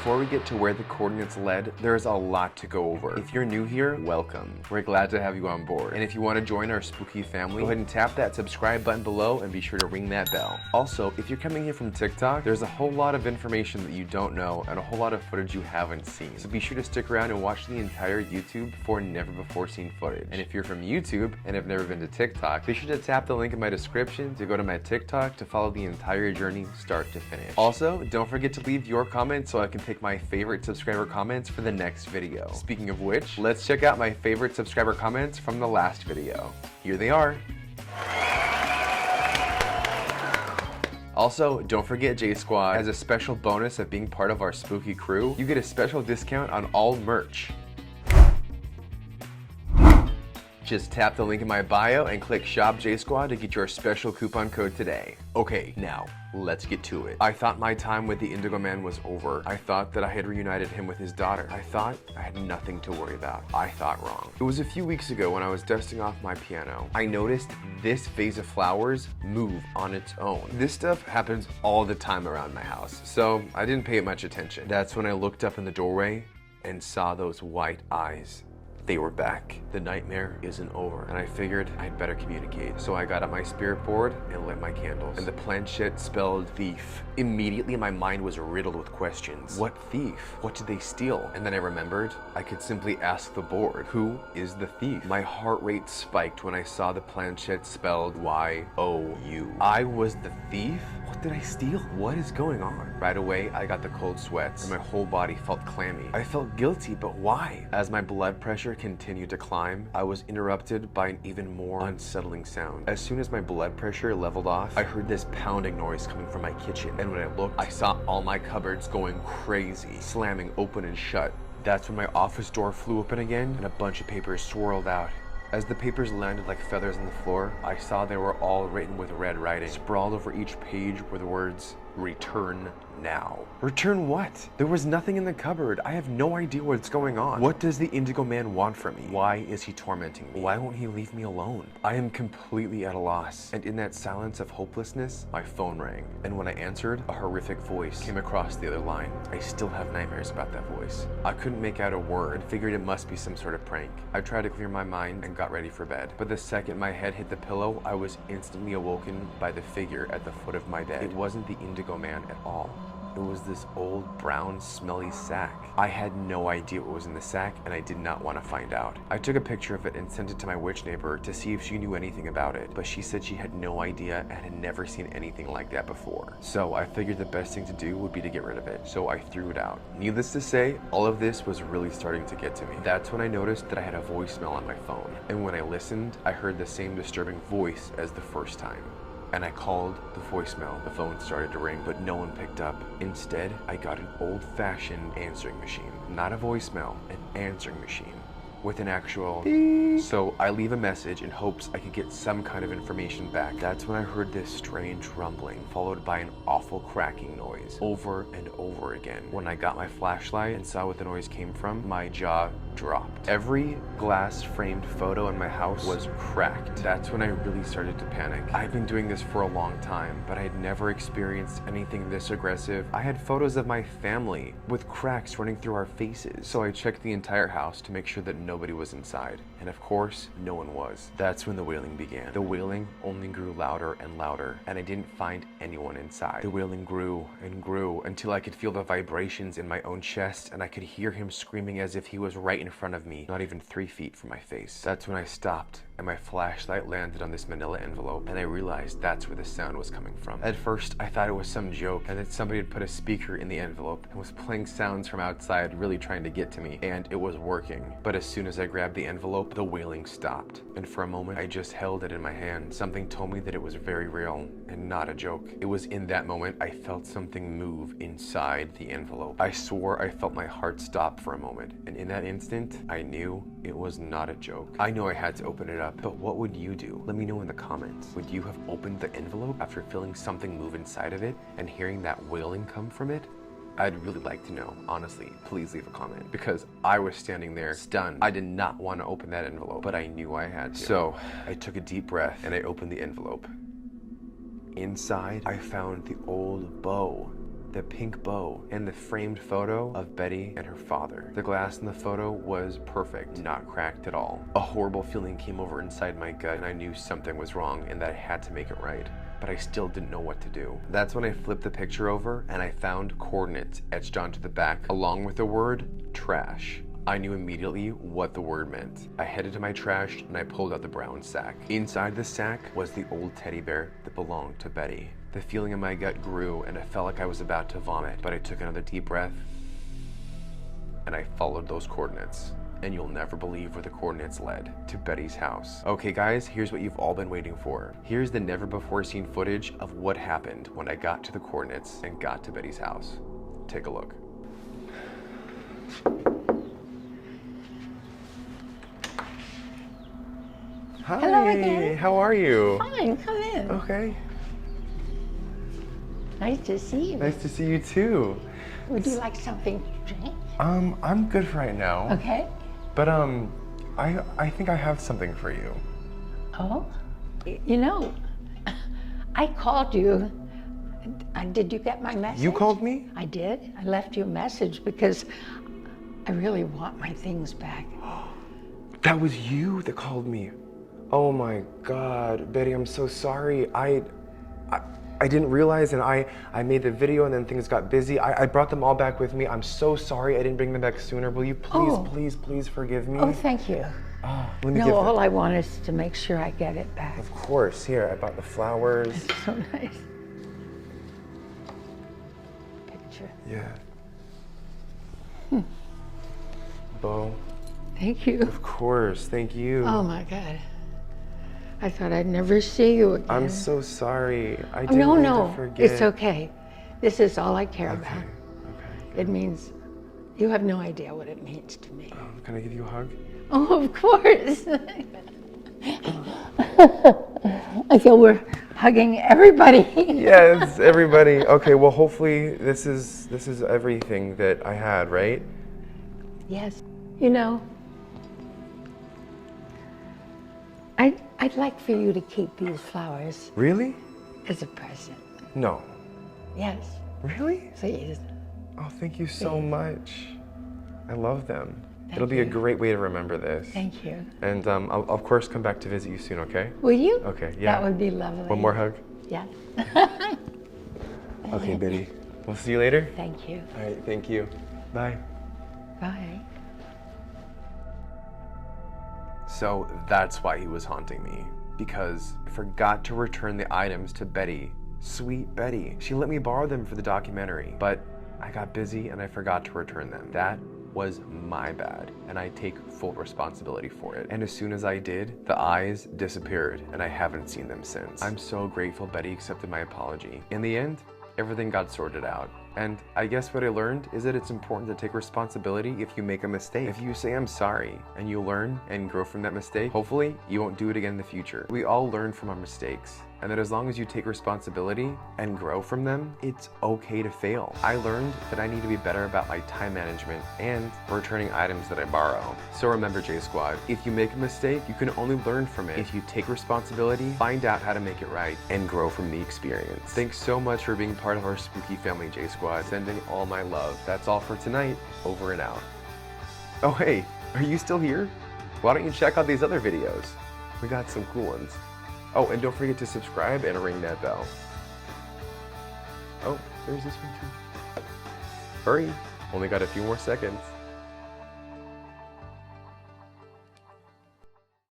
before we get to where the coordinates led, there's a lot to go over. If you're new here, welcome. We're glad to have you on board. And if you want to join our spooky family, go ahead and tap that subscribe button below and be sure to ring that bell. Also, if you're coming here from TikTok, there's a whole lot of information that you don't know and a whole lot of footage you haven't seen. So be sure to stick around and watch the entire YouTube for never before seen footage. And if you're from YouTube and have never been to TikTok, be sure to tap the link in my description to go to my TikTok to follow the entire journey start to finish. Also, don't forget to leave your comments so I can pick my favorite subscriber comments for the next video. Speaking of which, let's check out my favorite subscriber comments from the last video. Here they are. Also, don't forget J Squad. As a special bonus of being part of our spooky crew, you get a special discount on all merch. Just tap the link in my bio and click Shop J Squad to get your special coupon code today. Okay, now, let's get to it. I thought my time with the Indigo Man was over. I thought that I had reunited him with his daughter. I thought I had nothing to worry about. I thought wrong. It was a few weeks ago when I was dusting off my piano. I noticed this vase of flowers move on its own. This stuff happens all the time around my house, so I didn't pay it much attention. That's when I looked up in the doorway and saw those white eyes. They were back. The nightmare isn't over, and I figured I'd better communicate. So I got out my spirit board and lit my candles, and the planchette spelled thief. Immediately my mind was riddled with questions. What thief? What did they steal? And then I remembered I could simply ask the board, who is the thief? My heart rate spiked when I saw the planchette spelled Y-O-U. I was the thief? What did I steal? What is going on? Right away, I got the cold sweats, and my whole body felt clammy. I felt guilty, but why? As my blood pressure continued to climb, I was interrupted by an even more unsettling sound. As soon as my blood pressure leveled off, I heard this pounding noise coming from my kitchen, and when I looked, I saw all my cupboards going crazy, slamming open and shut. That's when my office door flew open again, and a bunch of papers swirled out. As the papers landed like feathers on the floor, I saw they were all written with red writing. Sprawled over each page were the words, "Return now." Return what? There was nothing in the cupboard. I have no idea what's going on. What does the Indigo Man want from me? Why is he tormenting me? Why won't he leave me alone? I am completely at a loss. And in that silence of hopelessness, my phone rang. And when I answered, a horrific voice came across the other line. I still have nightmares about that voice. I couldn't make out a word and figured it must be some sort of prank. I tried to clear my mind and got ready for bed. But the second my head hit the pillow, I was instantly awoken by the figure at the foot of my bed. It wasn't the Indigo Man at all. It was this old, brown, smelly sack. I had no idea what was in the sack, and I did not want to find out. I took a picture of it and sent it to my witch neighbor to see if she knew anything about it, but she said she had no idea and had never seen anything like that before. So I figured the best thing to do would be to get rid of it, so I threw it out. Needless to say, all of this was really starting to get to me. That's when I noticed that I had a voicemail on my phone, and when I listened, I heard the same disturbing voice as the first time. And I called the voicemail. The phone started to ring, but no one picked up. Instead, I got an old-fashioned answering machine. Not a voicemail, an answering machine. With an actual beep. So I leave a message in hopes I could get some kind of information back. That's when I heard this strange rumbling, followed by an awful cracking noise, over and over again. When I got my flashlight and saw what the noise came from, my jaw dropped. Every glass framed photo in my house was cracked. That's when I really started to panic. I had been doing this for a long time, but I had never experienced anything this aggressive. I had photos of my family with cracks running through our faces. So I checked the entire house to make sure that nobody was inside. And of course, no one was. That's when the wailing began. The wailing only grew louder and louder, and I didn't find anyone inside. The wailing grew and grew until I could feel the vibrations in my own chest, and I could hear him screaming as if he was right in front of me, not even 3 feet from my face. That's when I stopped, and my flashlight landed on this manila envelope, and I realized that's where the sound was coming from. At first, I thought it was some joke, and that somebody had put a speaker in the envelope and was playing sounds from outside, really trying to get to me, and it was working. But as soon as I grabbed the envelope, the wailing stopped, and for a moment, I just held it in my hand. Something told me that it was very real and not a joke. It was in that moment I felt something move inside the envelope. I swore I felt my heart stop for a moment, and in that instant, I knew it was not a joke. I know I had to open it up, but what would you do? Let me know in the comments. Would you have opened the envelope after feeling something move inside of it and hearing that wailing come from it? I'd really like to know. Honestly, please leave a comment, because I was standing there stunned. I did not want to open that envelope, but I knew I had to. So I took a deep breath and I opened the envelope. Inside, I found the old bow the pink bow, and the framed photo of Betty and her father. The glass in the photo was perfect, not cracked at all. A horrible feeling came over inside my gut, and I knew something was wrong and that I had to make it right. But I still didn't know what to do. That's when I flipped the picture over and I found coordinates etched onto the back, along with the word trash. I knew immediately what the word meant. I headed to my trash and I pulled out the brown sack. Inside the sack was the old teddy bear that belonged to Betty. The feeling in my gut grew and it felt like I was about to vomit, but I took another deep breath and I followed those coordinates. And you'll never believe where the coordinates led, to Betty's house. Okay guys, here's what you've all been waiting for. Here's the never before seen footage of what happened when I got to the coordinates and got to Betty's house. Take a look. Hi, hello again. How are you? Fine, come in. Okay. Nice to see you. Nice to see you too. Would you like something to drink? I'm good for right now. Okay. But I think I have something for you. Oh, you know, I called you. Did you get my message? You called me? I did. I left you a message because I really want my things back. That was you that called me. Oh my God, Betty, I'm so sorry. I didn't realize, and I made the video and then things got busy. I brought them all back with me. I'm so sorry I didn't bring them back sooner. Will you please forgive me? Oh, thank you. Let me No, give all I want is to make sure I get it back. Of course, here, I bought the flowers. It's so nice. Picture. Yeah. Bow. Thank you. Of course, thank you. Oh my God. I thought I'd never see you again. I'm so sorry. I didn't mean to forget. It's okay. This is all I care about. Okay. It means, you have no idea what it means to me. Can I give you a hug? Oh, of course. I feel we're hugging everybody. Yes, everybody. Okay, well, hopefully this is everything that I had, right? Yes. You know, I'd like for you to keep these flowers Really? as a present. No. Yes, Really? please. Oh, thank you so much. I love them. Thank It'll be a you. great way to remember this. Thank you. And I'll of course come back to visit you soon, okay? Will you? Okay, yeah. That would be lovely. One more hug? Yes. Okay, Betty. We'll see you later. Thank you. All right, thank you. Bye. Bye. So that's why he was haunting me, because I forgot to return the items to Betty. Sweet Betty. She let me borrow them for the documentary, but I got busy and I forgot to return them. That was my bad, and I take full responsibility for it. And as soon as I did, the eyes disappeared and I haven't seen them since. I'm so grateful Betty accepted my apology. In the end, everything got sorted out. And I guess what I learned is that it's important to take responsibility if you make a mistake. If you say I'm sorry and you learn and grow from that mistake, hopefully you won't do it again in the future. We all learn from our mistakes, and that as long as you take responsibility and grow from them, it's okay to fail. I learned that I need to be better about my time management and returning items that I borrow. So remember, J Squad, if you make a mistake, you can only learn from it. If you take responsibility, find out how to make it right, and grow from the experience. Thanks so much for being part of our spooky family, J Squad. Sending all my love. That's all for tonight. Over and out. Oh hey, are you still here? Why don't you check out these other videos? We got some cool ones. Oh, and don't forget to subscribe and ring that bell. Oh, there's this one too. Hurry, only got a few more seconds.